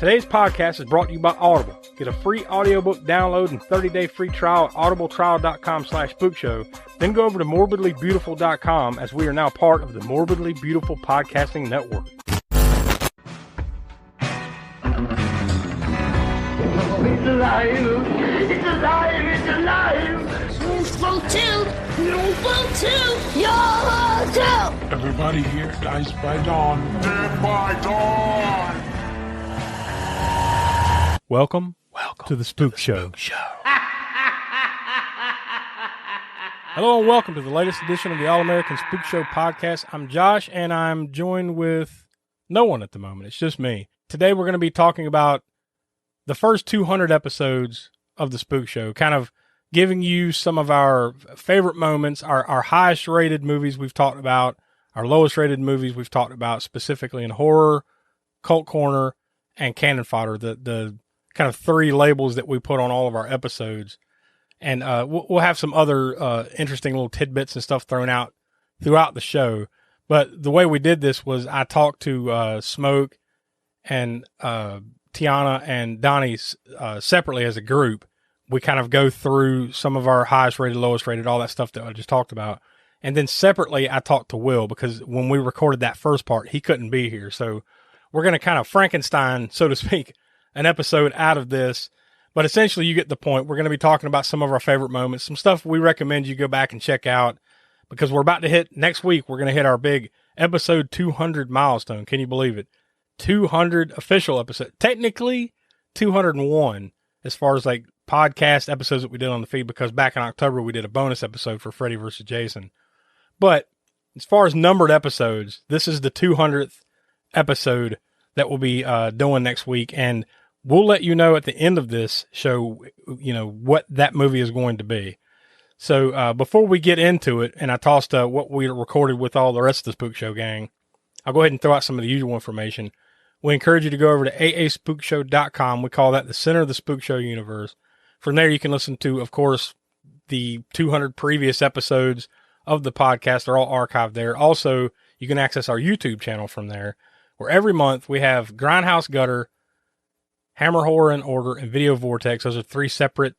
Today's podcast is brought to you by Audible. Get a free audiobook download and 30-day free trial at audibletrial.com/spookshow. Then go over to morbidlybeautiful.com as we are now part of the Morbidly Beautiful Podcasting Network. It's alive! It's alive! It's alive! You'll float too! You'll float too! You'll float too! Everybody here dies by dawn. Dead by dawn! Welcome to the Spookshow. Hello and welcome to the latest edition of the All-American Spookshow podcast. I'm Josh and I'm joined with no one at the moment. It's just me. Today we're going to be talking about the first 200 episodes of the Spookshow, kind of giving you some of our favorite moments, our highest rated movies we've talked about, our lowest rated movies we've talked about, specifically in horror, cult corner, and cannon fodder, the kind of three labels that we put on all of our episodes. And we'll have some other interesting little tidbits and stuff thrown out throughout the show. But the way we did this was I talked to Smoke and Tiana and Donnie separately as a group. We kind of go through some of our highest rated, lowest rated, all that stuff that I just talked about. And then separately, I talked to Will because when we recorded that first part, he couldn't be here. So we're going to kind of Frankenstein, so to speak, an episode out of this. But essentially, you get the point. We're going to be talking about some of our favorite moments, some stuff we recommend you go back and check out because we're about to hit next week. We're going to hit our big episode 200 milestone. Can you believe it? 200 official episodes. Technically, 201 as far as like podcast episodes that we did on the feed because back in October, we did a bonus episode for Freddy vs. Jason. But as far as numbered episodes, this is the 200th episode that we'll be doing next week. And we'll let you know at the end of this show, you know, what that movie is going to be. So before we get into it, and I tossed what we recorded with all the rest of the Spook Show gang, I'll go ahead and throw out some of the usual information. We encourage you to go over to aaspookshow.com. We call that the center of the Spook Show universe. From there, you can listen to, of course, the 200 previous episodes of the podcast. They're all archived there. Also, you can access our YouTube channel from there, where every month we have Grindhouse Gutter, Hammer Horror in Order, and Video Vortex. Those are three separate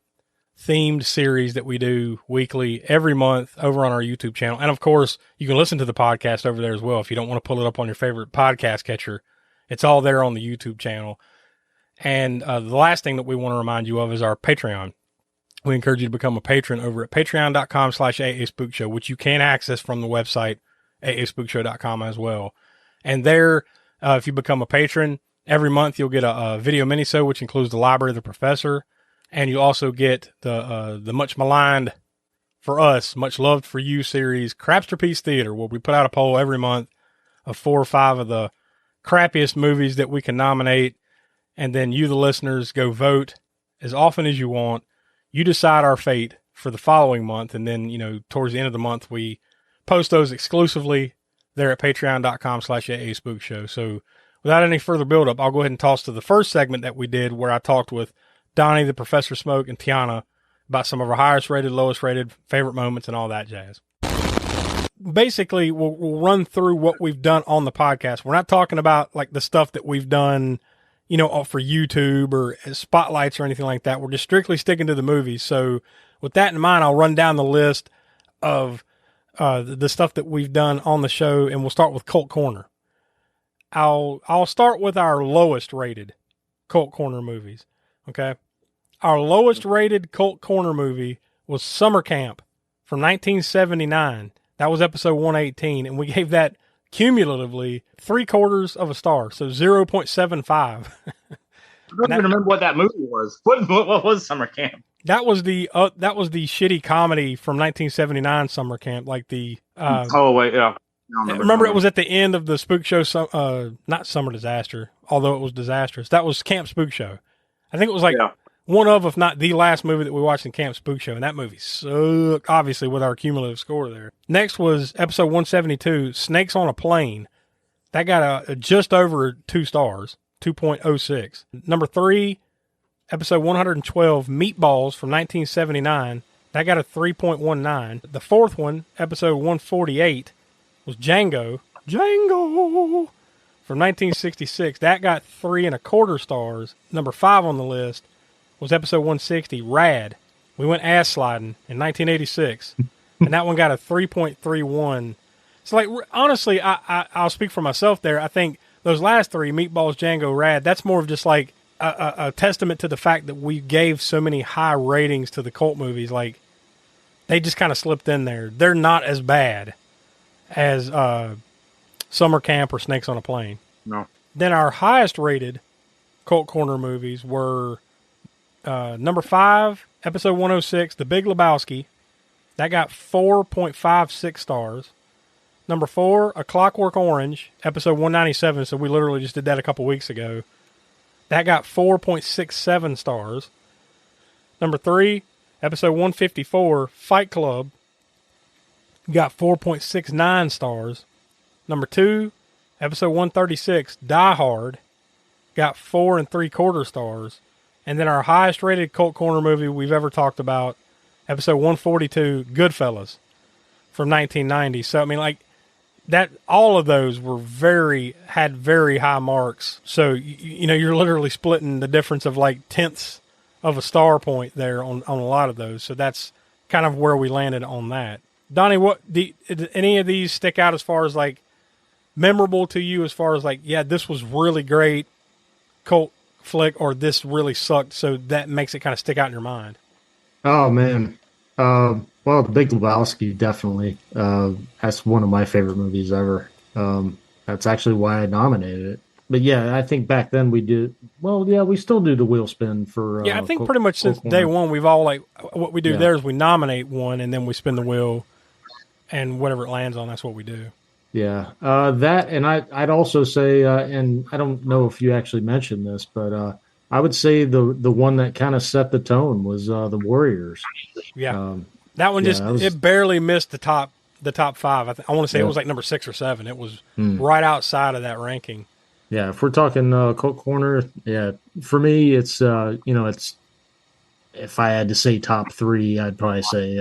themed series that we do weekly every month over on our YouTube channel. And of course, you can listen to the podcast over there as well. If you don't want to pull it up on your favorite podcast catcher, it's all there on the YouTube channel. And the last thing that we want to remind you of is our Patreon. We encourage you to become a patron over at patreon.com/AASpookshow, which you can access from the website, aaspookshow.com as well. And there, if you become a patron, every month you'll get a video minisode, which includes the Library of the Professor. And you also get the much maligned for us, much loved for you series, Crapsterpiece Theater, where we put out a poll every month of 4 or 5 of the crappiest movies that we can nominate. And then you, the listeners, go vote as often as you want. You decide our fate for the following month. And then, you know, towards the end of the month, we post those exclusively there at patreon.com/AASpookshow. So without any further buildup, I'll go ahead and toss to the first segment that we did where I talked with Donnie, the Professor Smoke, and Tiana about some of our highest rated, lowest rated, favorite moments, and all that jazz. Basically, we'll run through what we've done on the podcast. We're not talking about like the stuff that we've done, you know, for YouTube or spotlights or anything like that. We're just strictly sticking to the movies. So with that in mind, I'll run down the list of the stuff that we've done on the show, and we'll start with Cult Corner. I'll start with our lowest rated Cult Corner movies. Okay. Our lowest rated Cult Corner movie was Summer Camp from 1979. That was episode 118. And we gave that cumulatively 3/4 of a star. So 0.75. I don't even remember what that movie was. What was Summer Camp? That was the shitty comedy from 1979 Summer Camp. Like the, oh wait. Yeah. Remember, it was at the end of the Spook Show, not Summer Disaster, although it was disastrous. That was Camp Spook Show. I think it was like one of, if not the last movie that we watched in Camp Spook Show, and that movie sucked, obviously, with our cumulative score there. Next was episode 172, Snakes on a Plane. That got a just over 2 stars, 2.06. Number 3, episode 112, Meatballs from 1979. That got a 3.19. The fourth one, episode 148, was Django. from 1966. That got 3.25 stars. Number 5 on the list was episode 160, Rad. We went ass sliding in 1986, and that one got a 3.31. So, like, honestly, I'll speak for myself there. I think those last three, Meatballs, Django, Rad, that's more of just like a testament to the fact that we gave so many high ratings to the cult movies. Like, they just kind of slipped in there. They're not as bad as Summer Camp or Snakes on a Plane. No. Then our highest rated Cult Corner movies were number 5, episode 106, The Big Lebowski. That got 4.56 stars. Number 4, A Clockwork Orange, episode 197. So we literally just did that a couple weeks ago. That got 4.67 stars. Number 3, episode 154, Fight Club, got 4.69 stars. Number 2, episode 136, Die Hard, got 4.75 stars. And then our highest rated Cult Corner movie we've ever talked about, episode 142, Goodfellas, from 1990. So, I mean, like, that, all of those had very high marks. So, you know, you're literally splitting the difference of like tenths of a star point there on a lot of those. So that's kind of where we landed on that. Donnie, did any of these stick out as far as like memorable to you, as far as like, yeah, this was really great cult flick, or this really sucked, so that makes it kind of stick out in your mind? Oh, man. Well, The Big Lebowski, definitely. That's one of my favorite movies ever. That's actually why I nominated it. But yeah, I think back then we did. Well, yeah, we still do the wheel spin for. Yeah, I think pretty much since day one, we've all like what we do there is we nominate one and then we spin the wheel, and whatever it lands on, that's what we do. Yeah, that, and I'd also say, and I don't know if you actually mentioned this, but I would say the one that kind of set the tone was the Warriors. Yeah, that one it barely missed the top 5. I want to say it was like number 6 or 7. It was right outside of that ranking. Yeah, if we're talking Cult Corner, yeah, for me it's it's, if I had to say top 3, I'd probably say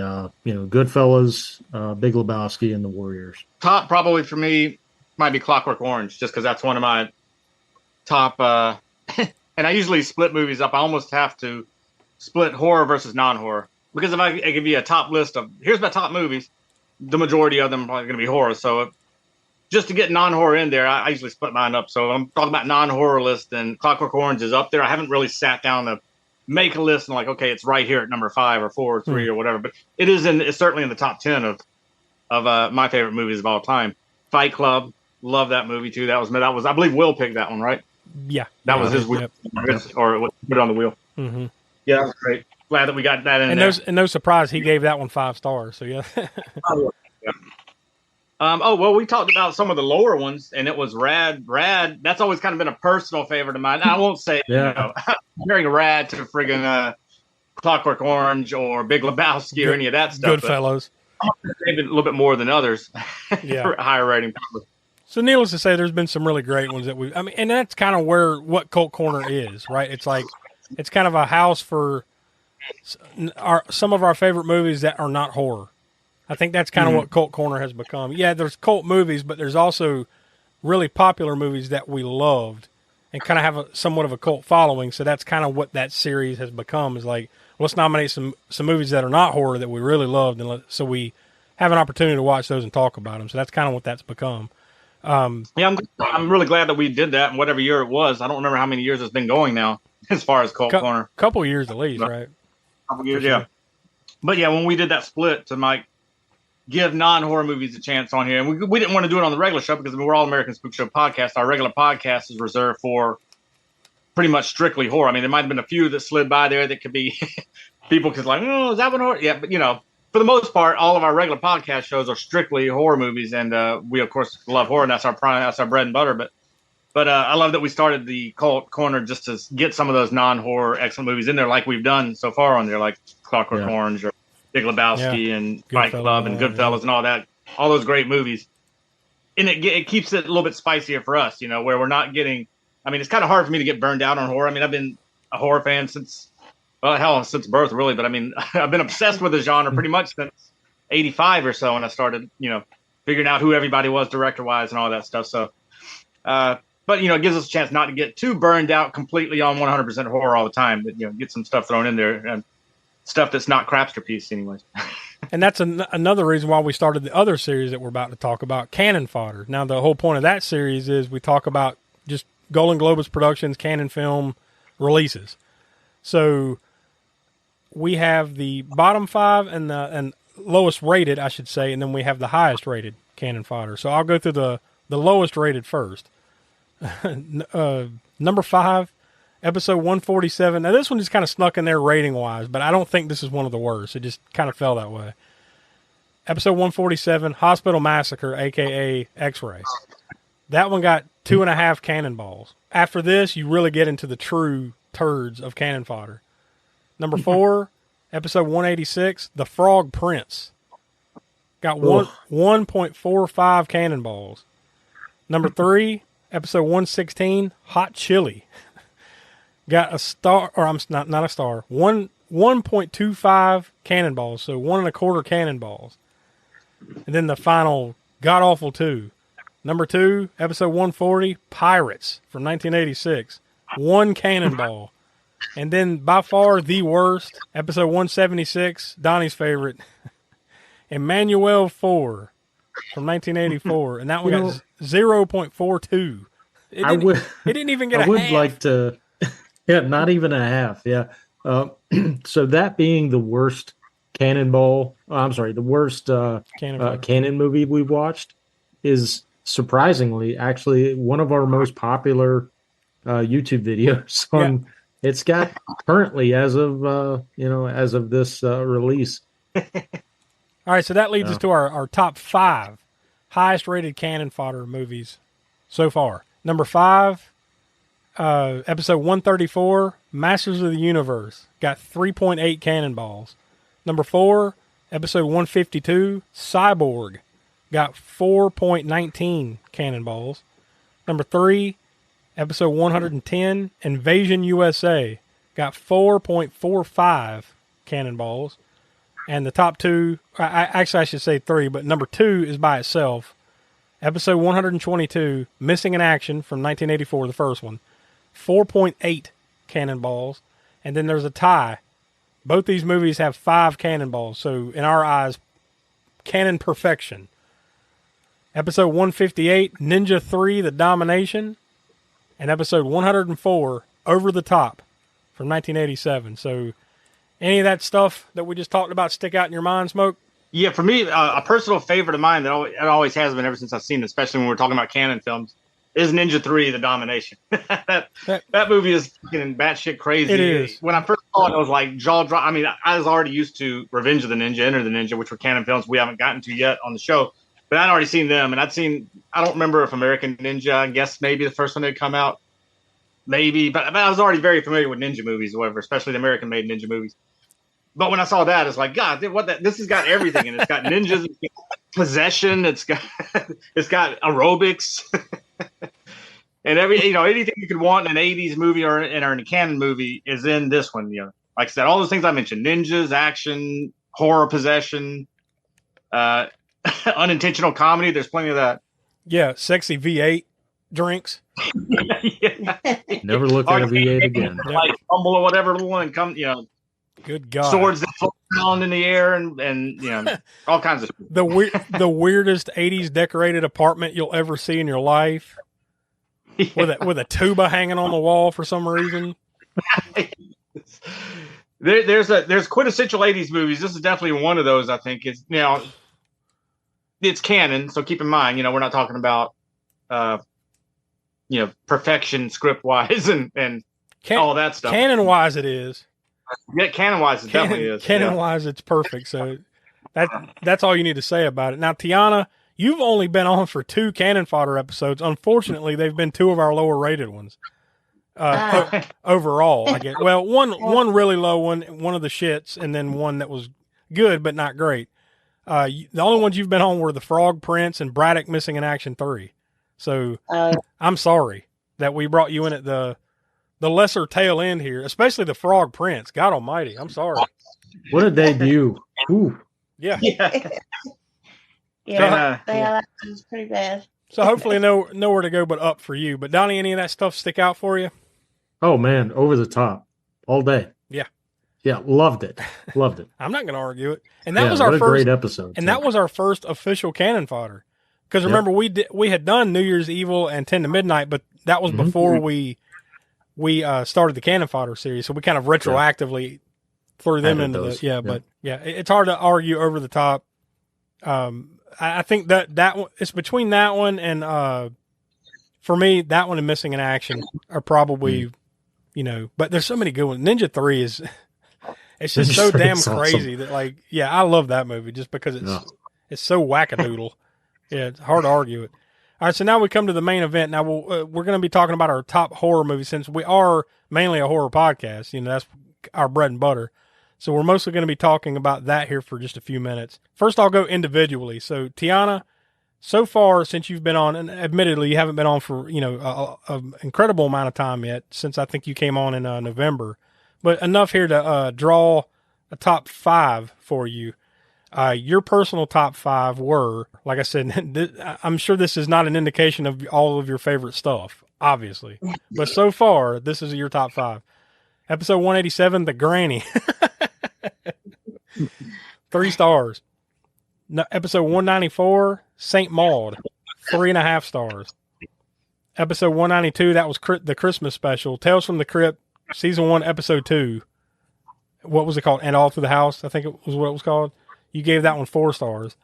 Goodfellas, Big Lebowski, and the Warriors. Top probably for me might be Clockwork Orange, just because that's one of my top. And I usually split movies up. I almost have to split horror versus non-horror, because if I give you a top list of here's my top movies, the majority of them are probably going to be horror. So just to get non-horror in there, I usually split mine up. So I'm talking about non-horror list, and Clockwork Orange is up there. I haven't really sat down to make a list and like, okay, it's right here at number 5 or 4 or 3 or whatever. But it's certainly in the top 10 of my favorite movies of all time. Fight Club, love that movie too. That was I believe Will picked that one, right? Yeah, that was his wheel, or put it on the wheel. Mm-hmm. Yeah, that was great. Glad that we got that in and there. And no surprise, he gave that one 5 stars. So yeah. Well, we talked about some of the lower ones, and it was Rad. That's always kind of been a personal favorite of mine. I won't say, comparing Rad to friggin' Clockwork Orange or Big Lebowski or any of that stuff. Goodfellas. Maybe a little bit more than others. For higher rating. So needless to say, there's been some really great ones and that's kind of what Cult Corner is, right? It's like, it's kind of a house for some of our favorite movies that are not horror. I think that's kind of what Cult Corner has become. Yeah, there's cult movies, but there's also really popular movies that we loved and kind of have somewhat of a cult following. So that's kind of what that series has become, is like, let's nominate some movies that are not horror that we really loved, and so we have an opportunity to watch those and talk about them. So that's kind of what that's become. I'm really glad that we did that, and whatever year it was. I don't remember how many years it's been going now as far as Cult Corner. Couple of years at least, right? Couple years, yeah. But yeah, when we did that split to give non-horror movies a chance on here, and we didn't want to do it on the regular show because we're All American Spookshow podcast. Our regular podcast is reserved for pretty much strictly horror. I mean, there might have been a few that slid by there that could be people could like, oh, is that one horror? Yeah, but for the most part, all of our regular podcast shows are strictly horror movies, and we of course love horror, and that's our bread and butter. But I love that we started the Cult Corner just to get some of those non-horror excellent movies in there, like we've done so far on there, like Clockwork Orange or Big Lebowski and Fight Club and Goodfellas and all that, all those great movies. And it keeps it a little bit spicier for us, where we're not getting. I mean, it's kind of hard for me to get burned out on horror. I mean, I've been a horror fan since birth, really. But I mean, I've been obsessed with the genre pretty much since '85 or so, and I started, figuring out who everybody was director-wise and all that stuff. So, but it gives us a chance not to get too burned out completely on 100% horror all the time. But get some stuff thrown in there and stuff that's not crapster piece, anyways. And that's another reason why we started the other series that we're about to talk about, Cannon Fodder. Now, the whole point of that series is we talk about just Golden Globus Productions, Cannon Film releases. So we have the bottom 5 and lowest rated, I should say, and then we have the highest rated Cannon Fodder. So I'll go through the lowest rated first. Number 5, episode 147. Now, this one just kind of snuck in there rating-wise, but I don't think this is one of the worst. It just kind of fell that way. Episode 147, Hospital Massacre, a.k.a. X-Ray. That one got 2.5 cannonballs. After this, you really get into the true turds of Cannon Fodder. Number 4, episode 186, The Frog Prince. Got 1.45 cannonballs. Number 3, episode 116, Hot Chili. Got a star, or I'm not a star. 1.25 cannonballs, so 1.25 cannonballs. And then the final god awful 2. Number 2, episode 140, Pirates from 1986. 1 cannonball. And then by far the worst, episode 176, Donnie's favorite, Emmanuel 4 from 1984. And that one got 0.42. It didn't even get a half. I would like to... Yeah, not even a half. Yeah. So that being the worst the worst Cannon movie we watched is surprisingly actually one of our most popular YouTube videos. It's got currently as of this release. All right, so that leads us to our top 5 highest rated Cannon Fodder movies so far. Number 5. Episode 134, Masters of the Universe, got 3.8 cannonballs. Number 4, episode 152, Cyborg, got 4.19 cannonballs. Number 3, episode 110, Invasion USA, got 4.45 cannonballs. And the top 2, I should say 3, but number 2 is by itself. Episode 122, Missing in Action from 1984, the first one. 4.8 cannonballs, and then there's a tie. Both these movies have 5 cannonballs, so in our eyes, canon perfection. Episode 158, Ninja 3, The Domination, and episode 104, Over the Top, from 1987. So, any of that stuff that we just talked about stick out in your mind, Smoke? Yeah, for me, a personal favorite of mine that it always has been ever since I've seen it, especially when we're talking about Cannon films, is Ninja 3, The Domination. that movie is fucking batshit crazy. It is. When I first saw it, I was like jaw drop. I mean, I was already used to Revenge of the Ninja, Enter the Ninja, which were Cannon films we haven't gotten to yet on the show. But I'd already seen them, and I don't remember if American Ninja, I guess maybe the first one that had come out. Maybe, but I was already very familiar with ninja movies or whatever, especially the American-made ninja movies. But when I saw that, it's like, God, this has got everything, and it's got ninjas, it's got possession, it's got aerobics. And anything you could want in an 80s movie or in a Cannon movie is in this one. Like I said, all those things I mentioned: ninjas, action, horror, possession, unintentional comedy. There's plenty of that. Yeah, sexy V8 drinks. Yeah. Never look at a V8 again. Like fumble or whatever, and come, Good God. Swords that float around in the air and all kinds of shit. The weirdest 80s decorated apartment you'll ever see in your life. Yeah. With a tuba hanging on the wall for some reason. There's quintessential 80s movies. This is definitely one of those, I think. It's canon, so keep in mind, we're not talking about perfection script wise and all that stuff. Canon wise it is. Yeah, canon wise it definitely is. Canon wise it's perfect. So that's all you need to say about it. Now, Tiana, you've only been on for 2 Cannon Fodder episodes. Unfortunately, they've been 2 of our lower rated ones. Overall, I guess. Well, one really low one of the shits, and then one that was good but not great. The only ones you've been on were The Frog Prince and Braddock Missing in Action 3. So I'm sorry that we brought you in at the lesser tail end here, especially The Frog Prince. God almighty, I'm sorry. What a debut. Ooh. Yeah. Yeah, that was pretty bad. So hopefully nowhere to go but up for you. But Donnie, any of that stuff stick out for you? Oh man, over the top all day. Yeah. Yeah, loved it. Loved it. I'm not going to argue it. And that Yeah, was what our a first great episode. and too. that was our first official cannon fodder. Because remember, we had done New Year's Evil and 10 to Midnight, but that was before we started the cannon fodder series. So we kind of retroactively threw them Added into those. the But it's hard to argue over the top. I think that one, it's between that one and for me, that one and Missing in Action are probably but there's so many good ones. Ninja 3 is it's just Ninja so 3 damn is awesome. crazy that I love that movie just because it's so wackadoodle. Yeah, it's hard to argue it. All right, so now we come to the main event. Now we're going to be talking about our top horror movies since we are mainly a horror podcast. That's our bread and butter. So we're mostly going to be talking about that here for just a few minutes. First, I'll go individually. So Tiana, so far since you've been on, and admittedly you haven't been on for an incredible amount of time yet, since I think you came on in November, but enough here to draw a top 5 for you. Your personal top 5 were, like I said, I'm sure this is not an indication of all of your favorite stuff, obviously. But so far, this is your top 5. Episode 187, The Granny. 3 stars. No, episode 194, St. Maud. 3.5 stars. Episode 192, that was the Christmas special. Tales from the Crypt, Season 1, Episode 2. What was it called? And All Through the House, I think it was what it was called. You gave that one 4 stars.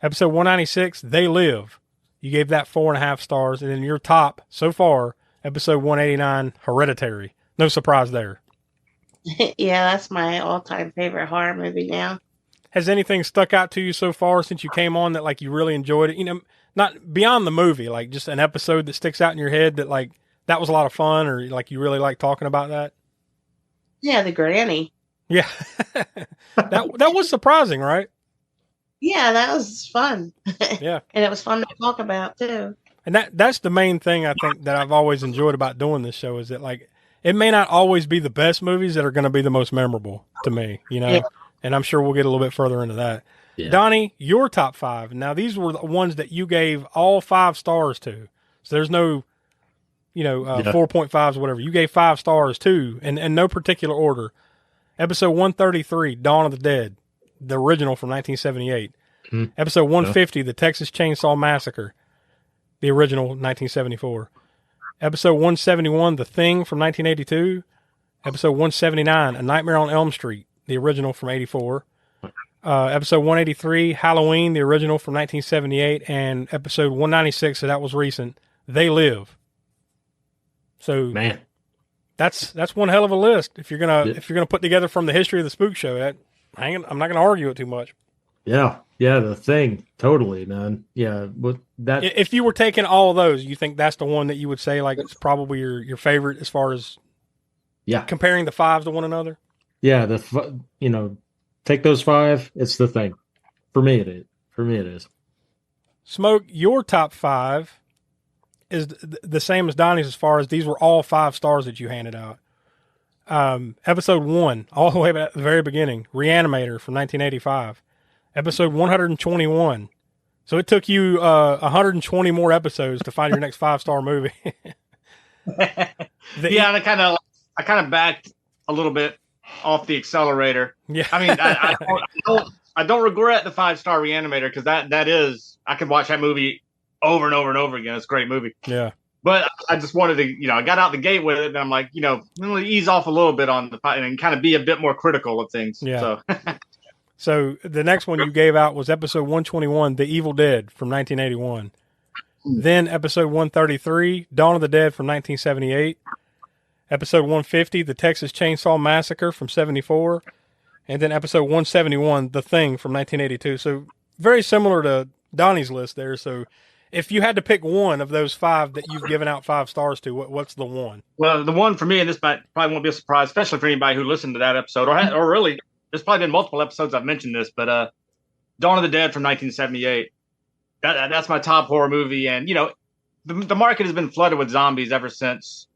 Episode 196, They Live. You gave that 4.5 stars. And then your top, so far, episode 189, Hereditary. No surprise there. Yeah, that's my all-time favorite horror movie now. Has anything stuck out to you so far since you came on that, you really enjoyed it? Not beyond the movie, just an episode that sticks out in your head that, that was a lot of fun or, you really like talking about that? Yeah, the Granny. Yeah. that was surprising, right? Yeah, that was fun. Yeah. And it was fun to talk about, too. And that's the main thing I think that I've always enjoyed about doing this show is that, it may not always be the best movies that are going to be the most memorable to me, Yeah. And I'm sure we'll get a little bit further into that. Yeah. Donnie, your top 5. Now, these were the ones that you gave all 5 stars to. So there's no, 4.5s or whatever. You gave 5 stars too, and no particular order. Episode 133, Dawn of the Dead, the original from 1978. Mm-hmm. Episode 150, The Texas Chainsaw Massacre, the original 1974. Episode 171, The Thing from 1982. Episode 179, A Nightmare on Elm Street, the original from 84. Episode 183, Halloween, the original from 1978. And episode 196, so that was recent, They Live. So, man, that's one hell of a list. If you're gonna put together from the history of the Spook Show, I'm not gonna argue it too much. Yeah, The Thing, totally, man. Yeah, but that if you were taking all of those, you think that's the one that you would say it's probably your favorite as far as comparing the 5s to one another. Yeah, take those 5. It's The Thing. For me, it is. Smoke, your top 5 is the same as Donnie's as far as these were all 5 stars that you handed out. Episode 1, all the way back at the very beginning, Reanimator from 1985. Episode 121. So it took you 120 more episodes to find your next 5-star movie. And I kind of backed a little bit off the accelerator. Yeah. I mean, I don't regret the 5-star Reanimator because that is, I could watch that movie over and over and over again. It's a great movie. Yeah. But I just wanted to, I got out the gate with it, and I'm like, I'm going to ease off a little bit on the and kind of be a bit more critical of things. Yeah. So. So the next one you gave out was episode 121, The Evil Dead from 1981. Then episode 133, Dawn of the Dead from 1978. Episode 150, The Texas Chainsaw Massacre from 74. And then episode 171, The Thing from 1982. So very similar to Donnie's list there. So if you had to pick one of those 5 that you've given out 5 stars to, what's the one? Well, the one for me, and this probably won't be a surprise, especially for anybody who listened to that episode, or really, there's probably been multiple episodes I've mentioned this, but Dawn of the Dead from 1978. That's my top horror movie, and the market has been flooded with zombies ever since.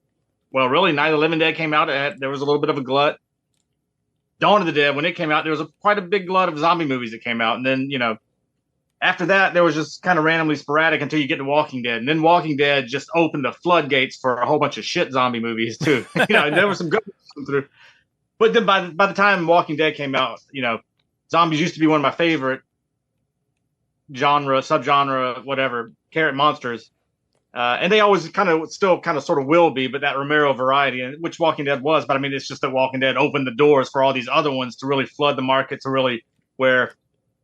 Well, really, Night of the Living Dead came out. There was a little bit of a glut. Dawn of the Dead, when it came out, there was quite a big glut of zombie movies that came out, and then after that, there was just kind of randomly sporadic until you get to Walking Dead, and then Walking Dead just opened the floodgates for a whole bunch of shit zombie movies too. There were some good ones through, but then by the time Walking Dead came out, zombies used to be one of my favorite subgenre, whatever, carrot monsters. And they always still sort of will be, but that Romero variety, and which Walking Dead was. But I mean, it's just that Walking Dead opened the doors for all these other ones to really flood the market, to really where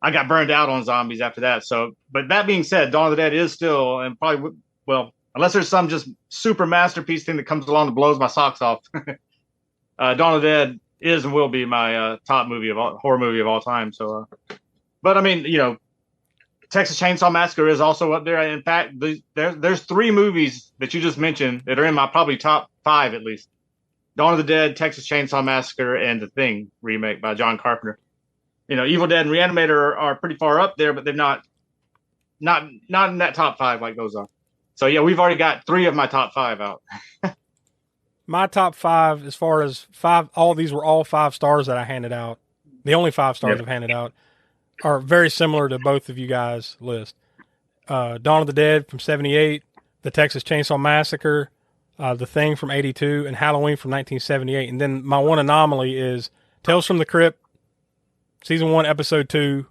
I got burned out on zombies after that. So, but that being said, Dawn of the Dead is still, and probably, well, unless there's some just super masterpiece thing that comes along that blows my socks off, Dawn of the Dead is and will be my top horror movie of all time. So, but I mean, Texas Chainsaw Massacre is also up there. In fact, there's 3 movies that you just mentioned that are in my probably top 5 at least: Dawn of the Dead, Texas Chainsaw Massacre, and The Thing remake by John Carpenter. Evil Dead and Reanimator are pretty far up there, but they're not in that top 5 like those are. So yeah, we've already got 3 of my top 5 out. My top 5, as far as 5, all these were all 5 stars that I handed out. The only 5 stars I've handed out are very similar to both of you guys' list. Dawn of the Dead from 78, the Texas Chainsaw Massacre, The Thing from 82, and Halloween from 1978. And then my one anomaly is Tales from the Crypt, Season 1, Episode 2,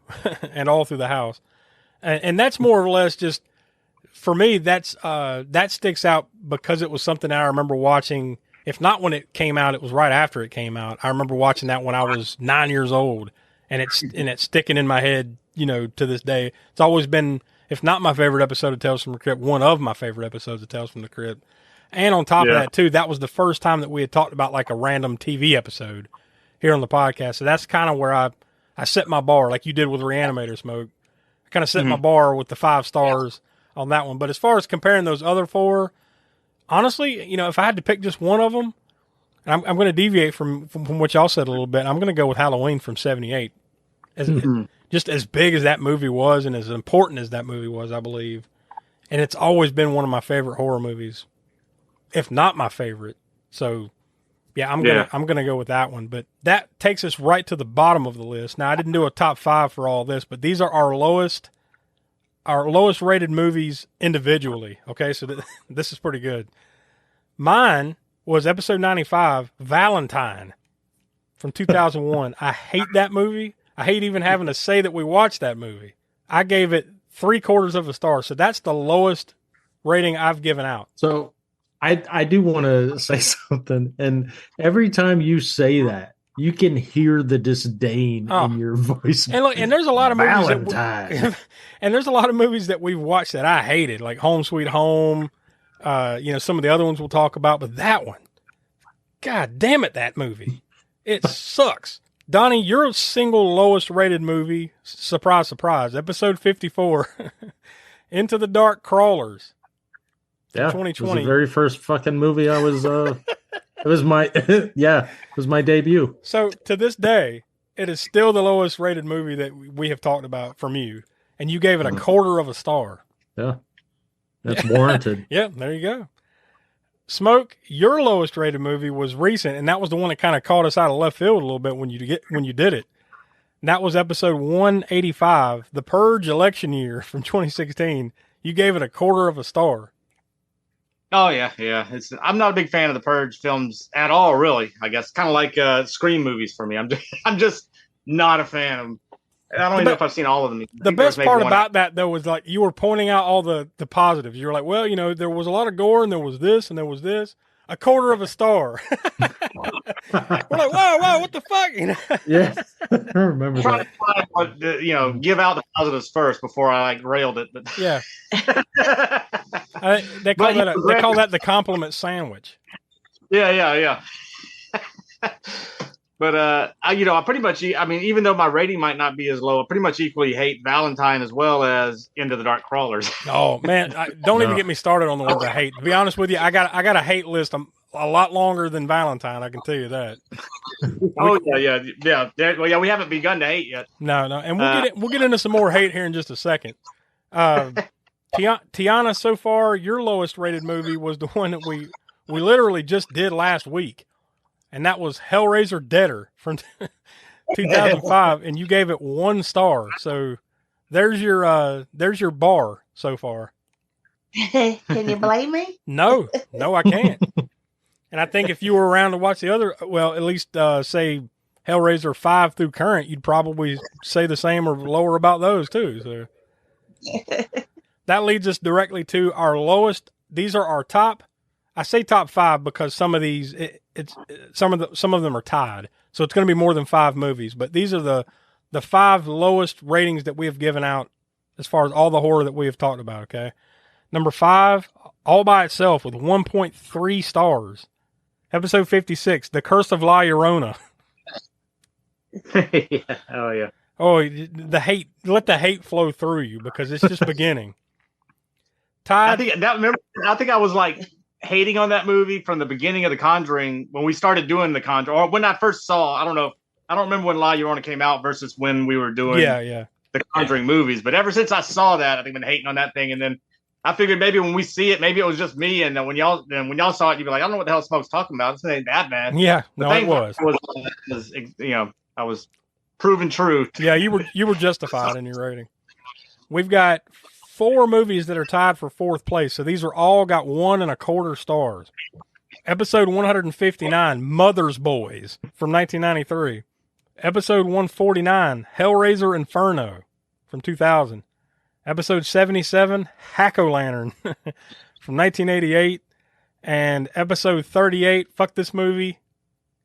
and All Through the House. And that's more or less just, for me, that sticks out because it was something I remember watching. If not when it came out, it was right after it came out. I remember watching that when I was 9 years old, and it's sticking in my head, to this day. It's always been, if not my favorite episode of Tales from the Crypt, one of my favorite episodes of Tales from the Crypt. And on top of that, too, that was the first time that we had talked about like a random TV episode here on the podcast. So that's kind of where I set my bar, like you did with Reanimator, Smoke. I kind of set my bar with the 5 stars on that one. But as far as comparing those other 4, honestly, if I had to pick just one of them, and I'm going to deviate from what y'all said a little bit. I'm going to go with Halloween from 78. Just as big as that movie was and as important as that movie was, I believe. And it's always been one of my favorite horror movies, if not my favorite. So, yeah, I'm gonna go with that one. But that takes us right to the bottom of the list. Now, I didn't do a top 5 for all this, but these are our lowest rated movies individually. Okay, so this is pretty good. Mine was episode 95, Valentine, from 2001. I hate that movie. I hate even having to say that we watched that movie. I gave it 3/4 of a star. So that's the lowest rating I've given out. So I do want to say something. And every time you say that, you can hear the disdain in your voice. And look, and there's a lot of movies Valentine. And there's a lot of movies that we've watched that I hated, like Home Sweet Home. Some of the other ones we'll talk about, but that one, God damn it, that movie. It sucks. Donnie, your single lowest rated movie, surprise, surprise, episode 54, Into the Dark Crawlers. Yeah, 2020. It was the very first fucking movie I was, it was my debut. So to this day, it is still the lowest rated movie that we have talked about from you. And you gave it 1/4 of a star. Yeah. That's warranted. Yeah, there you go. Smoke, your lowest rated movie was recent, and that was the one that kind of caught us out of left field a little bit when you did it. And that was episode 185, The Purge Election Year from 2016. You gave it 1/4 of a star. Oh yeah. I'm not a big fan of the Purge films at all, really. I guess kind of like Scream movies for me. I'm just not a fan of them. I don't even know if I've seen all of them. The best part about that, though, was like you were pointing out all the positives. You were like, well, there was a lot of gore, and there was this, and there was this. 1/4 of a star. We're like, whoa, what the fuck? Yeah, I remember that. Trying to give out the positives first before I railed it. But yeah, they call that the compliment sandwich. Yeah. But I pretty much, even though my rating might not be as low, I pretty much equally hate Valentine as well as Into the Dark Crawlers. Oh man, don't even get me started on the ones I hate. To be honest with you, I got a hate list a lot longer than Valentine. I can tell you that. Yeah. We haven't begun to hate yet. No, and we'll get into some more hate here in just a second. Tiana, so far, your lowest rated movie was the one that we literally just did last week. And that was Hellraiser Deader from 2005, and you gave it 1 star. So there's your bar so far. Can you blame me? No, I can't. And I think if you were around to watch the other, well, at least say Hellraiser 5 through current, you'd probably say the same or lower about those too. So that leads us directly to our lowest. These are our top. I say top 5 because some of these, some of them are tied. So it's going to be more than 5 movies. But these are the 5 lowest ratings that we have given out as far as all the horror that we have talked about. Okay, number 5, all by itself with 1.3 stars. Episode 56, The Curse of La Llorona. Yeah. Oh yeah. Oh, the hate! Let the hate flow through you because it's just beginning. Todd, I think I was like hating on that movie from the beginning of The Conjuring when we started doing The Conjuring, or when I first saw. I don't remember when La Llorona came out versus when we were doing the Conjuring movies. But ever since I saw that, I think I've been hating on that thing, and then I figured maybe when we see it, maybe it was just me, and when y'all saw it, you'd be like, I don't know what the hell Smoke's talking about. This ain't that bad. Yeah, no, it was. I was proven true. Yeah, you were justified in your rating. We've got 4 movies that are tied for 4th place, so these are all got 1.25 stars. Episode 159, Mother's Boys from 1993. Episode 149, Hellraiser Inferno from 2000. Episode 77, Hack-O-Lantern from 1988. And episode 38, fuck this movie,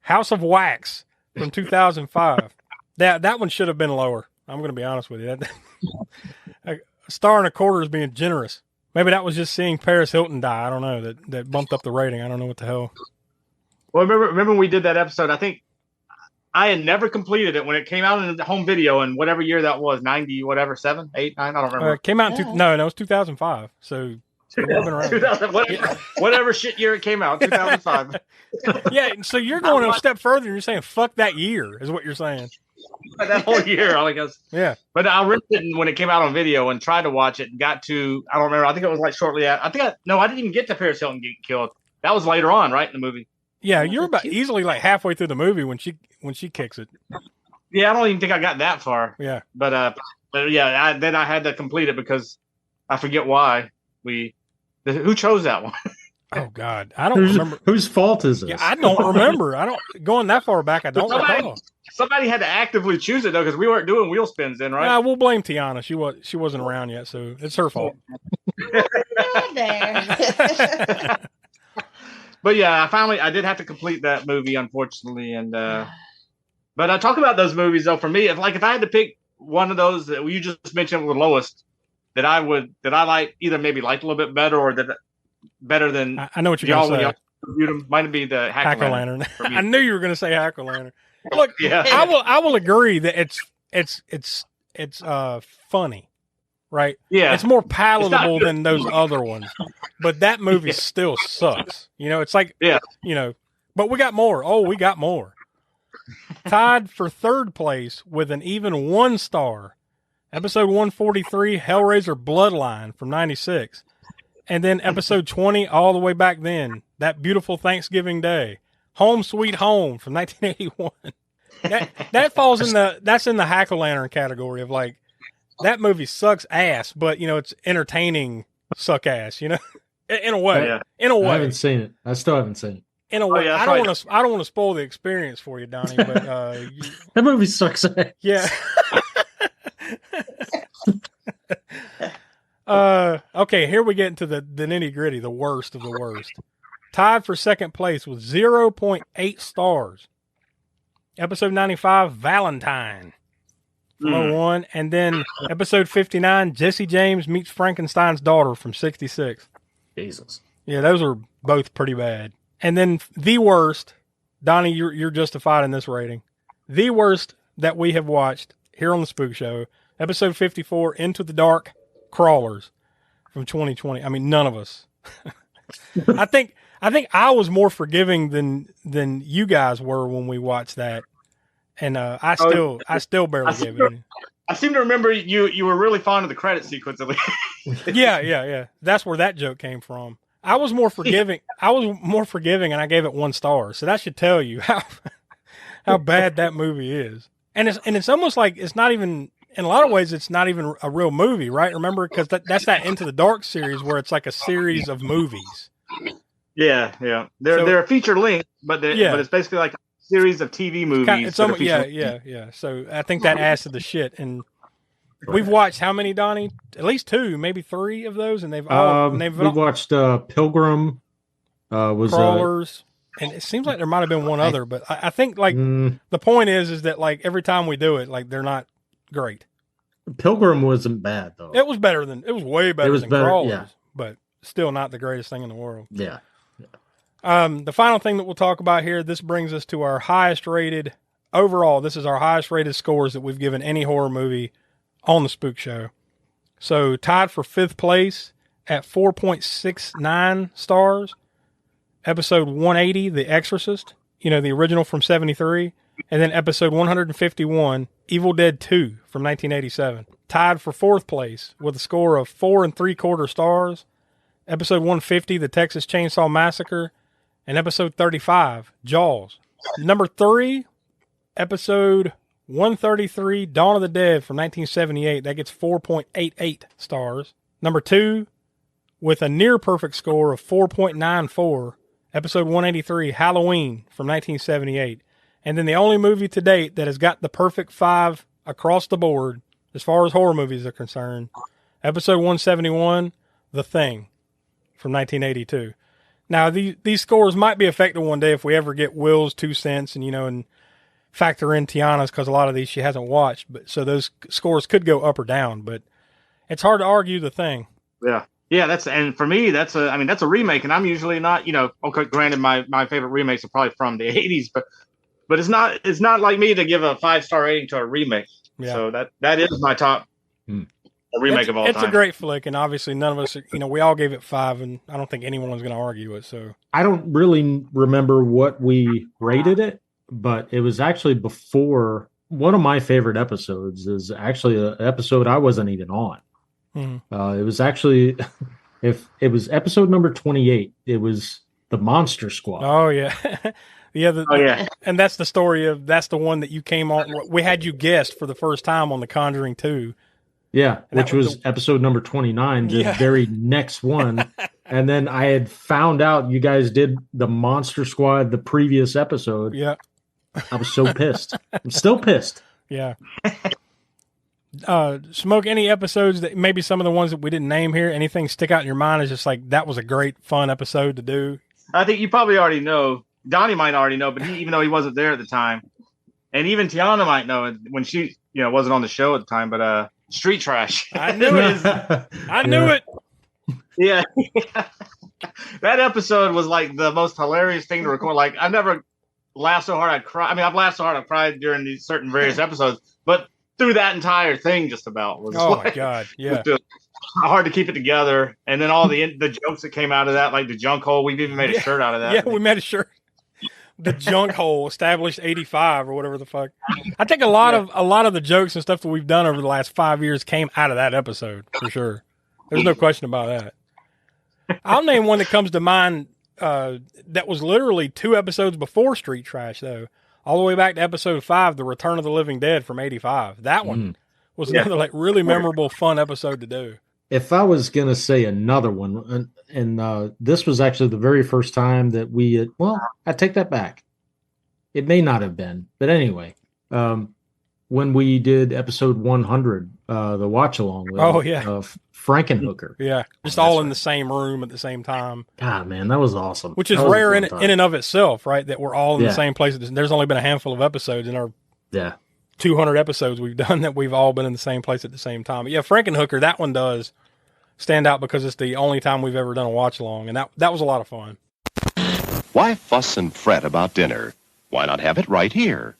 House of Wax from 2005. That one should have been lower. I'm going to be honest with you. A star and a quarter is being generous. Maybe that was just seeing Paris Hilton die. I don't know. That bumped up the rating. I don't know what the hell. Well, remember when we did that episode? I think I had never completed it when it came out in the home video in whatever year that was, 90, whatever, 7, 8, 9, I don't remember. It came out in no, it was 2005. So it would have been around. 2000, whatever shit year it came out, 2005. Yeah, so you're going a step further and you're saying, fuck that year, is what you're saying. That whole year, I guess. Yeah. But I ripped it when it came out on video and tried to watch it and got to, I don't remember, I think it was like shortly after. I didn't even get to Paris Hilton getting killed. That was later on, right, in the movie. Yeah, you're about easily like halfway through the movie when she kicks it. Yeah, I don't even think I got that far. Yeah. But yeah, then I had to complete it because I forget why who chose that one. Oh God, I don't remember whose fault is this. Yeah, I don't remember. I don't going that far back. I don't recall. Somebody had to actively choose it though, because we weren't doing wheel spins then, right? We'll blame Tiana. She wasn't around yet, so it's her fault. There. But yeah, I did have to complete that movie, unfortunately, and but I talk about those movies though. For me, if I had to pick one of those that you just mentioned with the lowest, that I like either maybe liked a little bit better or that better than I know what you're going to say. Reviewed them, might be the Hack-O-Lantern. I knew you were going to say Hack-O-Lantern. Look, yeah. I will agree that it's funny, right? Yeah, it's more palatable than those other ones, but that movie still sucks. It's like but we got more. Oh, we got more. Tied for 3rd place with an even 1 star. Episode 143, Hellraiser Bloodline from 96. And then episode 20, all the way back then, That Beautiful Thanksgiving Day. Home Sweet Home from 1981. That falls in the Hack-O-Lantern category of like, that movie sucks ass, but it's entertaining suck ass, in a way. Yeah. In a way. I haven't seen it. I still haven't seen it. In a way. Yeah, I don't want to spoil the experience for you, Donnie, but that movie sucks ass. Yeah. Okay, here we get into the nitty gritty, the worst of the worst. Tied for 2nd place with 0.8 stars. Episode 95, Valentine from 01. And then episode 59, Jesse James Meets Frankenstein's Daughter from 66. Jesus. Yeah, those are both pretty bad. And then the worst, Donnie, you're justified in this rating. The worst that we have watched here on the Spook Show, episode 54, Into the Dark Crawlers from 2020. I mean, none of us. I think I was more forgiving than you guys were when we watched that, and I still barely gave it. I seem to remember you were really fond of the credit sequence. At least. Yeah. That's where that joke came from. I was more forgiving. And I gave it 1 star. So that should tell you how bad that movie is. And it's almost like it's not even in a lot of ways, it's not even a real movie, right? Remember, because that's that Into the Dark series where it's like a series of movies. Yeah. They're feature length, but but it's basically like a series of TV movies. Yeah. So I think that adds to the shit. And we've watched how many, Donnie? At least 2, maybe 3 of those, and they've all. We watched Pilgrim. Was Crawlers. And it seems like there might have been one other, but I think like the point is that like every time we do it, like they're not great. Pilgrim wasn't bad though. It was way better than Crawlers, but still not the greatest thing in the world. Yeah. The final thing that we'll talk about here, this brings us to our highest rated overall. This is our highest rated scores that we've given any horror movie on the Spook Show. So tied for 5th place at 4.69 stars. Episode 180, The Exorcist, the original from 73, and then episode 151, Evil Dead 2 from 1987. Tied for 4th place with a score of 4 3/4 stars. Episode 150, The Texas Chainsaw Massacre, and episode 35, Jaws. Number 3, episode 133, Dawn of the Dead from 1978. That gets 4.88 stars. Number 2, with a near perfect score of 4.94, episode 183, Halloween from 1978. And then the only movie to date that has got the perfect 5 across the board, as far as horror movies are concerned, episode 171, The Thing from 1982. Now, these scores might be affected one day if we ever get Will's 2 cents and factor in Tiana's, because a lot of these she hasn't watched. But so those scores could go up or down, but it's hard to argue The Thing. Yeah. Yeah, and for me, that's a remake, and I'm usually not, okay, granted, my favorite remakes are probably from the 80s, but it's not like me to give a 5-star rating to a remake. Yeah. So that is my top remake of all time. It's a great flick, and obviously none of us, we all gave it 5, and I don't think anyone's going to argue it. So I don't really remember what we rated it, but it was actually before one of my favorite episodes is actually an episode I wasn't even on. It was actually, if it was episode number 28, it was the Monster Squad. Oh yeah, and that's the story that's the one that you came on. We had you guest for the first time on The Conjuring 2. Yeah, which was episode number 29, the very next one. And then I had found out you guys did the Monster Squad the previous episode. Yeah, I was so pissed. I'm still pissed. Yeah. Smoke, any episodes that maybe some of the ones that we didn't name here, anything stick out in your mind is just like, that was a great fun episode to do? I think you probably already know. Donnie might already know, but even though he wasn't there at the time, and even Tiana might know when she, wasn't on the show at the time, but Street Trash. I knew it. I knew it. Yeah. That episode was like the most hilarious thing to record. Like, I've never laughed so hard I'd cry. I mean, I've laughed so hard I've cried during these certain various episodes, but through that entire thing just about was my God. Yeah. Hard to keep it together. And then all the jokes that came out of that, like the junk hole, we've even made a shirt out of that. Yeah, we made a shirt. The junk hole established 85 or whatever the fuck. I think a lot of the jokes and stuff that we've done over the last 5 years came out of that episode for sure. There's no question about that. I'll name one that comes to mind that was literally 2 episodes before Street Trash though. All the way back to episode 5, The Return of the Living Dead from 85. That one was another like really memorable, fun episode to do. If I was going to say another one, and this was actually the very first time that I take that back. It may not have been, but anyway, when we did episode 100, the watch along with Frankenhooker. Yeah, just all in the same room at the same time. God, man, that was awesome. Which is rare in and of itself, right? That we're all in the same place. There's only been a handful of episodes in our 200 episodes we've done that we've all been in the same place at the same time. But yeah, Frankenhooker, that one does stand out because it's the only time we've ever done a watch along, and that was a lot of fun. Why fuss and fret about dinner? Why not have it right here?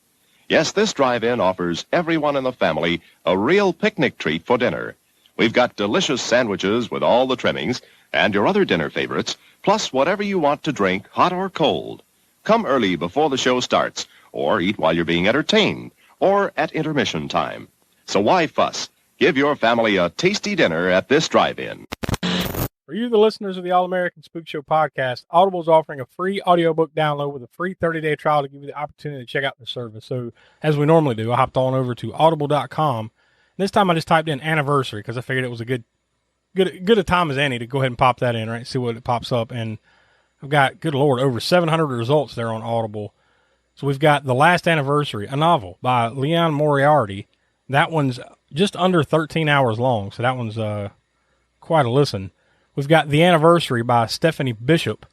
Yes, this drive-in offers everyone in the family a real picnic treat for dinner. We've got delicious sandwiches with all the trimmings and your other dinner favorites, plus whatever you want to drink, hot or cold. Come early before the show starts, or eat while you're being entertained, or at intermission time. So why fuss? Give your family a tasty dinner at this drive-in. For you, the listeners of the All-American Spook Show podcast, Audible is offering a free audiobook download with a free 30-day trial to give you the opportunity to check out the service. So, as we normally do, I hopped on over to audible.com This time I just typed in anniversary because I figured it was a good a time as any to go ahead and pop that in, right? See what it pops up. And I've got, good Lord, over 700 results there on Audible. So we've got The Last Anniversary, a novel by Leon Moriarty. That one's just under 13 hours long, so that one's quite a listen. We've got The Anniversary by Stephanie Bishop.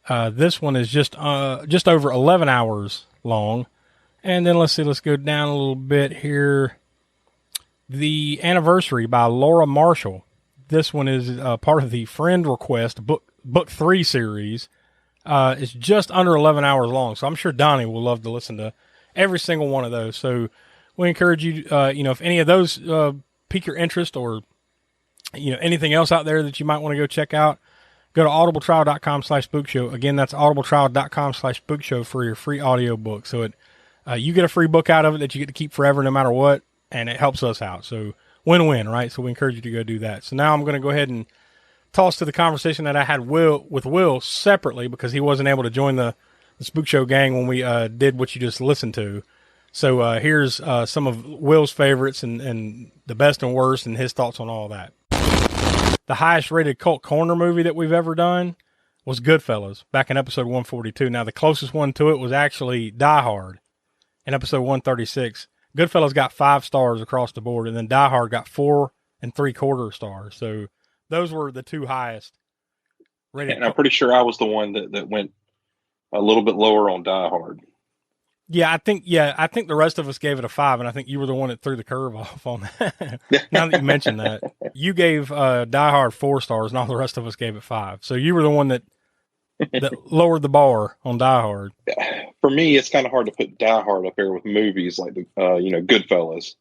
This one is just over 11 hours long. And then let's go down a little bit here. The Anniversary by Laura Marshall. This one is part of the Friend Request book 3 series. It's just under 11 hours long, so I'm sure Donnie will love to listen to every single one of those. So we encourage you, if any of those pique your interest, or anything else out there that you might want to go check out, go to audibletrial.com/spookshow. Again, that's audibletrial.com/spookshow for your free audio book. So you get a free book out of it that you get to keep forever no matter what, and it helps us out. So win-win, right? So we encourage you to go do that. So now I'm going to go ahead and toss to the conversation that I had with Will separately, because he wasn't able to join the Spook Show gang when we did what you just listened to. So here's some of Will's favorites and the best and worst and his thoughts on all that. The highest rated cult corner movie that we've ever done was Goodfellas back in episode 142. Now the closest one to it was actually Die Hard in episode 136. Goodfellas got 5 stars across the board, and then Die Hard got 4 3/4 stars. So those were the 2 highest rated. And I'm pretty sure I was the one that went a little bit lower on Die Hard. Yeah, I think the rest of us gave it a 5, and I think you were the one that threw the curve off on that. Now that you mentioned that, you gave Die Hard 4 stars, and all the rest of us gave it 5. So you were the one that lowered the bar on Die Hard. For me, it's kind of hard to put Die Hard up there with movies like the Goodfellas,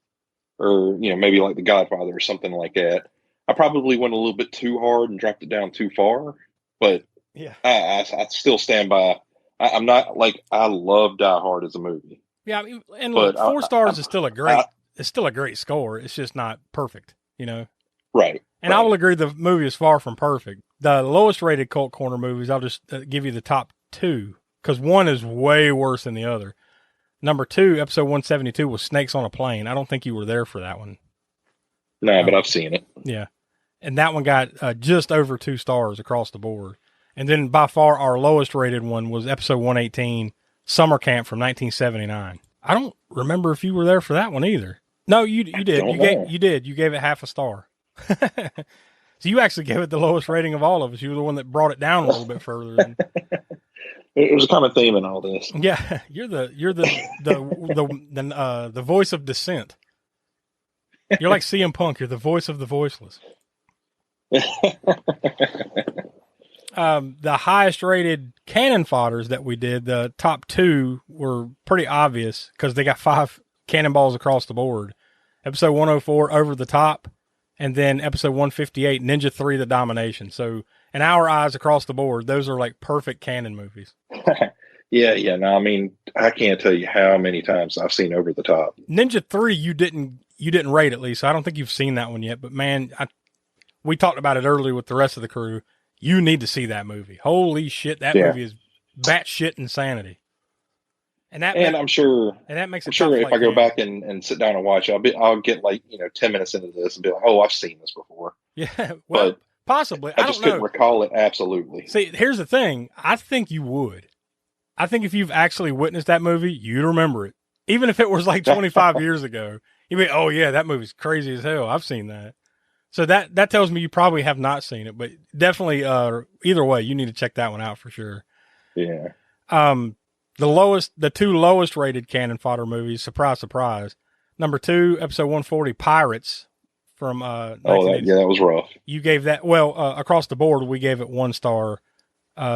or maybe like The Godfather or something like that. I probably went a little bit too hard and dropped it down too far, but yeah, I still stand by. I'm not like, I love Die Hard as a movie. Yeah, and look, 4 stars is still a great score. It's just not perfect, Right. And I will agree, the movie is far from perfect. The lowest rated cult corner movies, I'll just give you the top 2, because one is way worse than the other. Number 2, episode 172, was Snakes on a Plane. I don't think you were there for that one. No, but I've seen it. Yeah. And that one got just over 2 stars across the board. And then by far our lowest rated one was episode 118, Summer Camp from 1979. I don't remember if you were there for that one either. No, you did. You did. You gave it half a star. So you actually gave it the lowest rating of all of us. You were the one that brought it down a little bit further. There's a common theme in all this. Yeah, you're the voice of dissent. You're like CM Punk. You're the voice of the voiceless. The highest rated cannon fodders that we did, the top 2 were pretty obvious because they got 5 cannonballs across the board. Episode 104, Over the Top, and then episode 158, Ninja 3, The Domination. So in our eyes across the board, those are like perfect cannon movies. Yeah. No, I mean, I can't tell you how many times I've seen Over the Top. Ninja 3, you didn't rate, at least. I don't think you've seen that one yet, but man, we talked about it earlier with the rest of the crew. You need to see that movie. Holy shit, that movie is batshit insanity. And I'm sure, and that makes it. I'm sure if I go back and sit down and watch it, I'll get like 10 minutes into this and be like, oh, I've seen this before. Yeah, well, but possibly. I just couldn't recall it absolutely. See, here's the thing. I think you would. I think if you've actually witnessed that movie, you'd remember it, even if it was like 25 years ago. You'd be, oh yeah, that movie's crazy as hell. I've seen that. So that tells me you probably have not seen it, but definitely, either way, you need to check that one out for sure. Yeah. The 2 lowest rated cannon fodder movies, surprise, surprise. Number 2, episode 140, Pirates from, that was rough. You gave that, across the board, we gave it 1 star.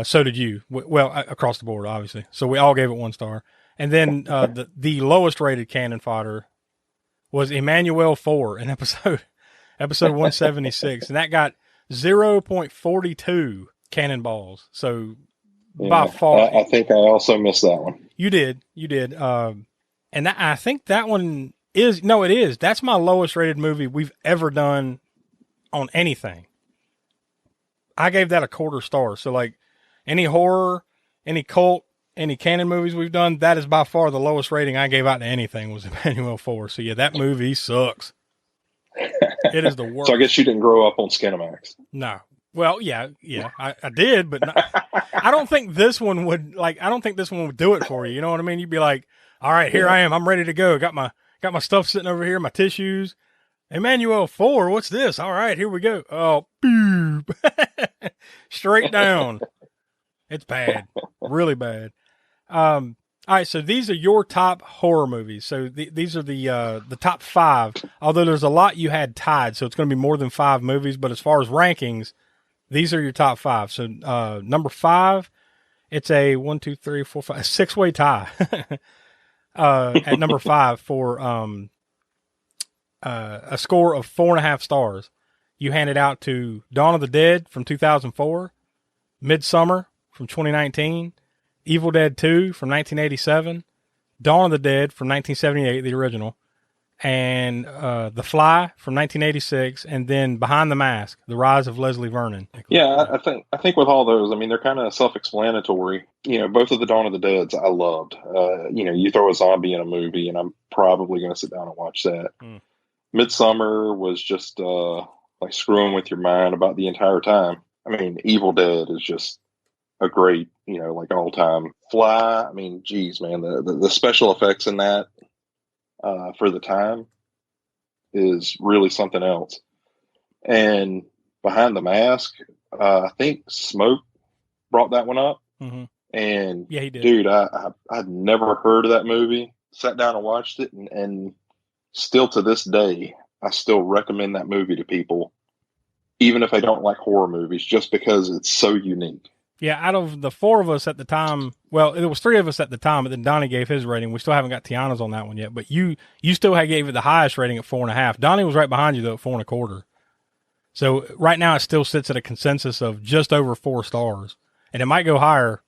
So did you. Across the board, obviously. So we all gave it 1 star. And then, the lowest rated cannon fodder was Emmanuel 4 in episode 176, and that got 0.42 cannonballs. So by far, I think I also missed that one. You did. And I think that one is, no, it is. That's my lowest rated movie we've ever done on anything. I gave that a 1/4 star. So like any horror, any cult, any canon movies we've done, that is by far the lowest rating I gave out to anything was Emmanuel 4. So yeah, that movie sucks. It is the worst. So I guess you didn't grow up on Skinamax. No. Well, yeah, I did, but I don't think this one would I don't think this one would do it for you. You know what I mean? You'd be like, all right, here I am. I'm ready to go. Got my stuff sitting over here, my tissues. Emmanuel 4, what's this? All right, here we go. Oh, boop. Straight down. It's bad. Really bad. All right, so these are your top horror movies. So these are the top 5. Although there's a lot you had tied, so it's going to be more than 5 movies. But as far as rankings, these are your top 5. So number 5, it's a 1, 2, 3, 4, 5, 6-way tie at number 5 for a score of 4.5 stars. You handed out to Dawn of the Dead from 2004, Midsummer from 2019, Evil Dead 2 from 1987, Dawn of the Dead from 1978, the original, and The Fly from 1986, and then Behind the Mask, The Rise of Leslie Vernon. Yeah, I think with all those, I mean, they're kind of self-explanatory. Both of the Dawn of the Deads I loved. You throw a zombie in a movie, and I'm probably going to sit down and watch that. Midsummer was just like screwing with your mind about the entire time. I mean, Evil Dead is just a great, like all time. Fly, I mean, geez, man, the special effects in that for the time is really something else. And Behind the Mask, I think Smoke brought that one up. Mm-hmm. And yeah, he did. Dude, I'd never heard of that movie. Sat down and watched it, and still to this day, I still recommend that movie to people, even if they don't like horror movies, just because it's so unique. Yeah, out of the 4 of us at the time, well, there was 3 of us at the time, but then Donnie gave his rating. We still haven't got Tiana's on that one yet, but you still gave it the highest rating at 4.5. Donnie was right behind you though at 4.25. So right now it still sits at a consensus of just over 4 stars, and it might go higher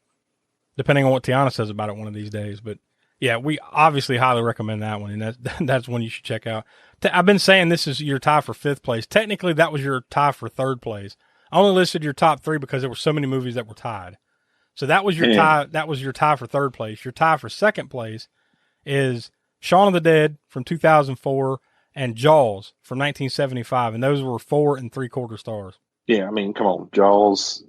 depending on what Tiana says about it one of these days. But yeah, we obviously highly recommend that one, and that's one you should check out. I've been saying this is your tie for 5th place. Technically, that was your tie for 3rd place. I only listed your top 3 because there were so many movies that were tied. So that was your tie. That was your tie for 3rd place. Your tie for 2nd place is Shaun of the Dead from 2004 and Jaws from 1975, and those were 4 3/4 stars. Yeah, I mean, come on, Jaws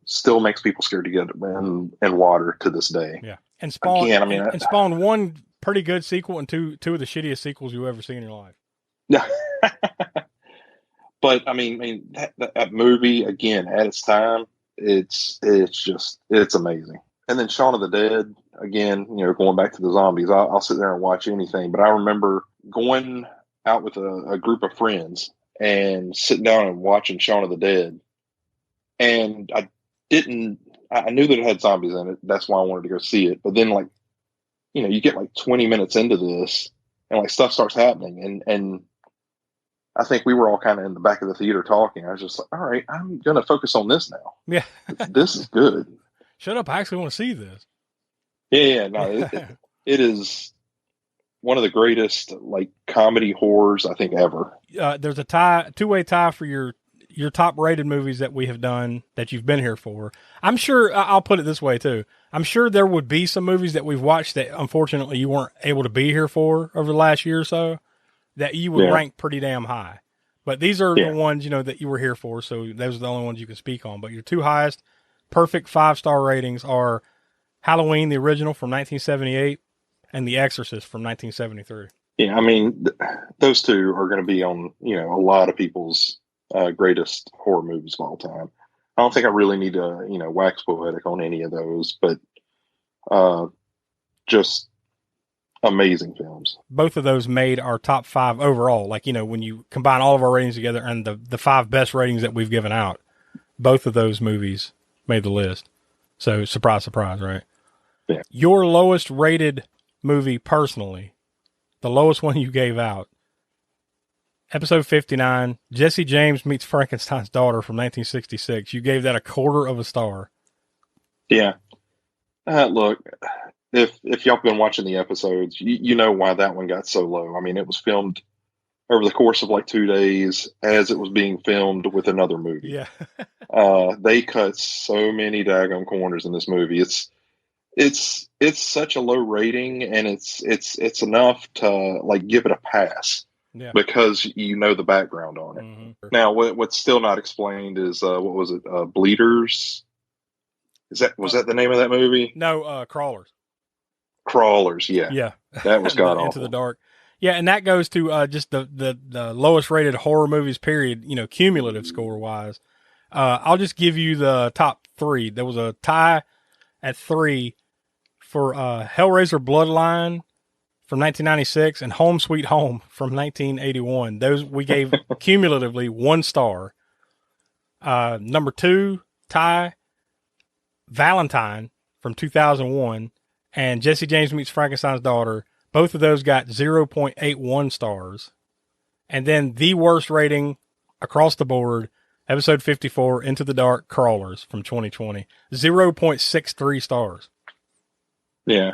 still makes people scared to get in water to this day. Yeah, and Spawn. Again, I mean, and Spawn, 1 pretty good sequel and two of the shittiest sequels you ever see in your life. Yeah. But I mean that movie again at its time, it's amazing. And then Shaun of the Dead again, going back to the zombies, I'll sit there and watch anything. But I remember going out with a group of friends and sitting down and watching Shaun of the Dead, and I knew that it had zombies in it. That's why I wanted to go see it. But then you get 20 minutes into this, and stuff starts happening, and I think we were all kind of in the back of the theater talking. I was just like, all right, I'm going to focus on this now. Yeah. This is good. Shut up. I actually want to see this. Yeah, no, it is one of the greatest comedy horrors I think ever. There's a 2-way tie for your top rated movies that we have done that you've been here for. I'm sure, I'll put it this way too. I'm sure there would be some movies that we've watched that unfortunately you weren't able to be here for over the last year or so, that you would rank pretty damn high. But these are the ones, that you were here for, so those are the only ones you can speak on. But your 2 highest perfect 5-star ratings are Halloween, the original from 1978, and The Exorcist from 1973. Yeah, I mean, those 2 are going to be on, a lot of people's greatest horror movies of all time. I don't think I really need to, wax poetic on any of those, but just amazing films. Both of those made our top 5 overall. When you combine all of our ratings together and the 5 best ratings that we've given out, both of those movies made the list. So surprise, surprise, right? Yeah. Your lowest rated movie personally, the lowest one you gave out, episode 59, Jesse James Meets Frankenstein's Daughter from 1966. You gave that 1/4 star. Yeah. Look, if y'all been watching the episodes, you know why that one got so low. I mean, it was filmed over the course of 2 days as it was being filmed with another movie. Yeah. They cut so many daggone corners in this movie. It's such a low rating, and it's enough to give it a pass. Yeah. because you know the background on it. Mm-hmm. Now, what's still not explained is what was it? Bleeders. Was that the name of that movie? No, Crawlers. Crawlers. Yeah, Yeah. that was god Into the awful. Dark. Yeah, and that goes to just the lowest rated horror movies, period, cumulative score wise. I'll just give you the top 3. There was a tie at 3 for Hellraiser Bloodline from 1996 and Home Sweet Home from 1981. Those we gave cumulatively 1 star. Number 2, tie, Valentine from 2001 and Jesse James Meets Frankenstein's Daughter. Both of those got 0.81 stars. And then the worst rating across the board, episode 54, Into the Dark, Crawlers from 2020, 0.63 stars. Yeah.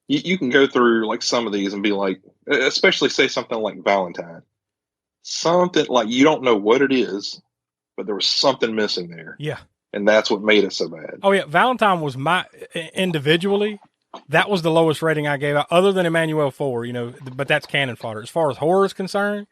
You can go through like some of these and be like, especially say something like Valentine. Something like you don't know what it is, but there was something missing there. Yeah. And that's what made it so bad. Oh, yeah. Valentine was individually, that was the lowest rating I gave out, other than Emmanuel 4, but that's cannon fodder. As far as horror is concerned,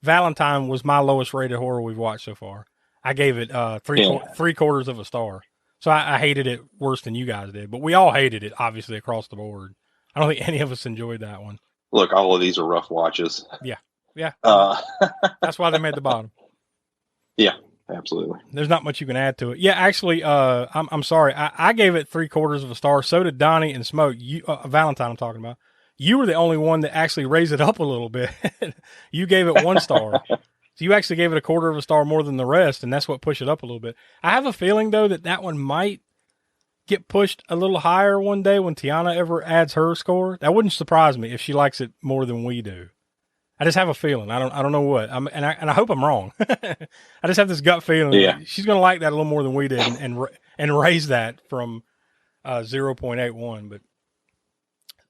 Valentine was my lowest rated horror we've watched so far. I gave it 3/4 of a star. So I hated it worse than you guys did, but we all hated it, obviously, across the board. I don't think any of us enjoyed that one. Look, all of these are rough watches. Yeah. That's why they made the bottom. Yeah, absolutely. There's not much you can add to it. Yeah, actually, I'm sorry. I gave it 3/4 of a star. So did Donnie and Smoke. You, Valentine, I'm talking about. You were the only one that actually raised it up a little bit. You gave it 1 star. So you actually gave it 1/4 of a star more than the rest, and that's what pushed it up a little bit. I have a feeling, though, that one might get pushed a little higher one day when Tiana ever adds her score. That wouldn't surprise me if she likes it more than we do. I just have a feeling. I don't know what. And I hope I'm wrong. I just have this gut feeling. Yeah. That she's going to like that a little more than we did, and raise that from 0.81. But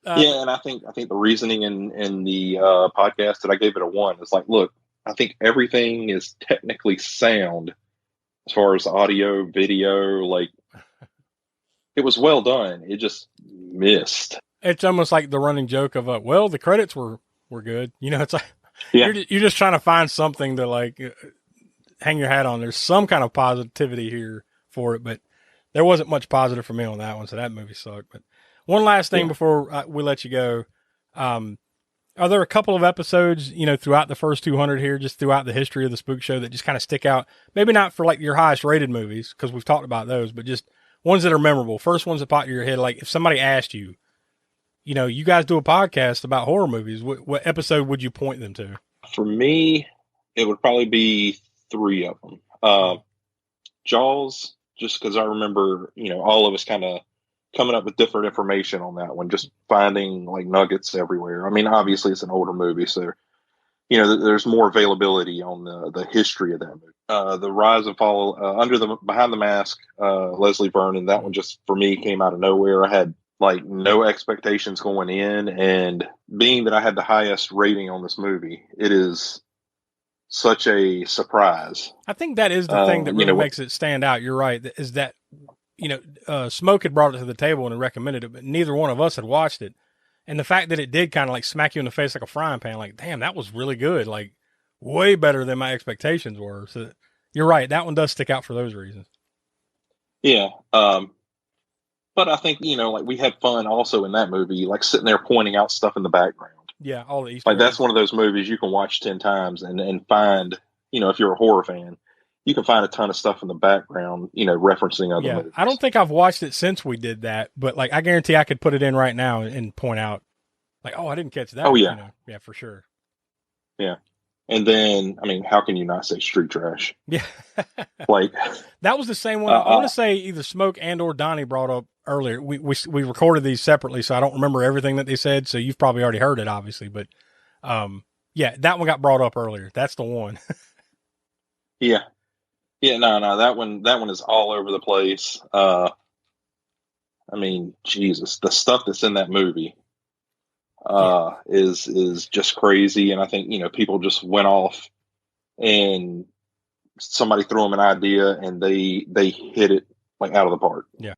yeah, and I think the reasoning in the podcast that I gave it a 1 is like, look, I think everything is technically sound as far as audio, video. Like, it was well done. It just missed. It's almost like the running joke of, the credits were good. It's like Yeah. you're just trying to find something to like hang your hat on. There's some kind of positivity here for it, but there wasn't much positive for me on that one. So that movie sucked. But one last thing before we let you go. Are there a couple of episodes, throughout the first 200 here, just throughout the history of the Spook Show that just kind of stick out? Maybe not for like your highest rated movies, because we've talked about those, but just ones that are memorable. First ones that pop in your head, like if somebody asked you, you guys do a podcast about horror movies, what episode would you point them to? For me, it would probably be 3 of them. Jaws, just because I remember, all of us kind of coming up with different information on that one, just finding like nuggets everywhere. I mean, obviously it's an older movie, so there's more availability on the history of that movie. The Rise and Fall, Behind the Mask, Leslie Vernon, that one just for me came out of nowhere. I had like no expectations going in, and being that I had the highest rating on this movie, it is such a surprise. I think that is the thing that really makes it stand out. You're right. Is that, Smoke had brought it to the table and recommended it, but neither one of us had watched it. And the fact that it did kind of like smack you in the face like a frying pan, like, damn, that was really good. Like way better than my expectations were. So you're right. That one does stick out for those reasons. Yeah. But I think, like we had fun also in that movie, like sitting there pointing out stuff in the background. Yeah. All the Easter Like eggs. that's one of those movies you can watch 10 times and find, if you're a horror fan, you can find a ton of stuff in the background, referencing other movies. I don't think I've watched it since we did that, but like I guarantee I could put it in right now and point out like, oh, I didn't catch that. Oh, yeah. Yeah, for sure. Yeah. And then, I mean, how can you not say Street Trash? Yeah. Like that was the same one. I want to say either Smoke and or Donnie brought up earlier. We recorded these separately, so I don't remember everything that they said. So you've probably already heard it, obviously, but yeah, that one got brought up earlier. That's the one. Yeah. Yeah, no, that one is all over the place. I mean, Jesus, the stuff that's in that movie is just crazy, and I think people just went off and somebody threw them an idea and they hit it like out of the park. Yeah.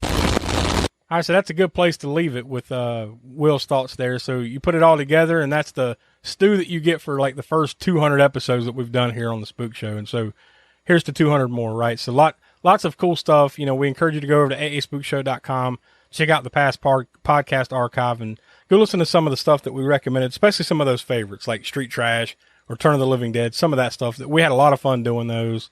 All right, so that's a good place to leave it with Will's thoughts there. So you put it all together, and that's the stew that you get for like the first 200 episodes that we've done here on the Spook Show. And so here's to 200 more, right? So lots of cool stuff. You know, we encourage you to go over to aaspookshow.com, check out the past podcast archive, and go listen to some of the stuff that we recommended, especially some of those favorites like Street Trash, Return of the Living Dead, some of that stuff that we had a lot of fun doing those.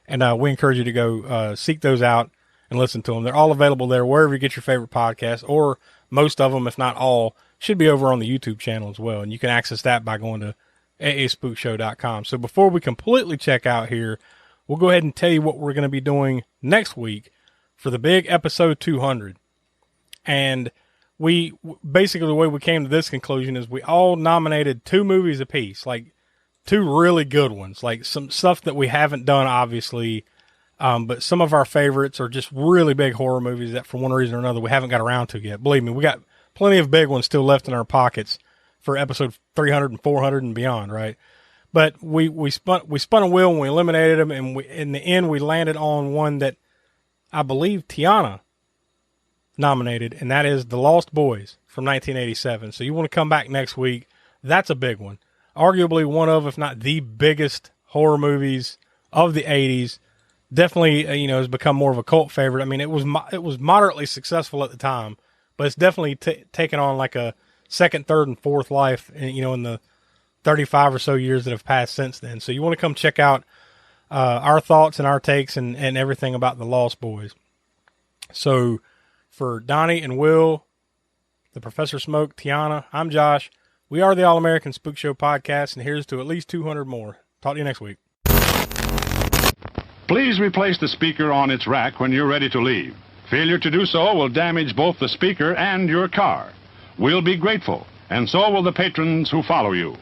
And we encourage you to go seek those out and listen to them. They're all available there wherever you get your favorite podcast, or most of them, if not all, should be over on the YouTube channel as well. And you can access that by going to aaspookshow.com. So before we completely check out here, we'll go ahead and tell you what we're going to be doing next week for the big episode 200. And we basically, the way we came to this conclusion is we all nominated 2 movies apiece, like 2 really good ones, like some stuff that we haven't done, obviously. But some of our favorites are just really big horror movies that for one reason or another we haven't got around to yet. Believe me, we got plenty of big ones still left in our pockets for episode 300 and 400 and beyond, right? But we spun a wheel and we eliminated them, and in the end we landed on one that I believe Tiana nominated, and that is The Lost Boys from 1987. So you want to come back next week. That's a big one. Arguably one of, if not the biggest horror movies of the 80s. Definitely, has become more of a cult favorite. I mean, it was moderately successful at the time, but it's definitely taken on like a second, third, and fourth life, in the 35 or so years that have passed since then. So you want to come check out our thoughts and our takes and everything about The Lost Boys. So for Donnie and Will, the Professor Smoke, Tiana, I'm Josh. We are the All-American Spook Show podcast, and here's to at least 200 more. Talk to you next week. Please replace the speaker on its rack when you're ready to leave. Failure to do so will damage both the speaker and your car. We'll be grateful, and so will the patrons who follow you.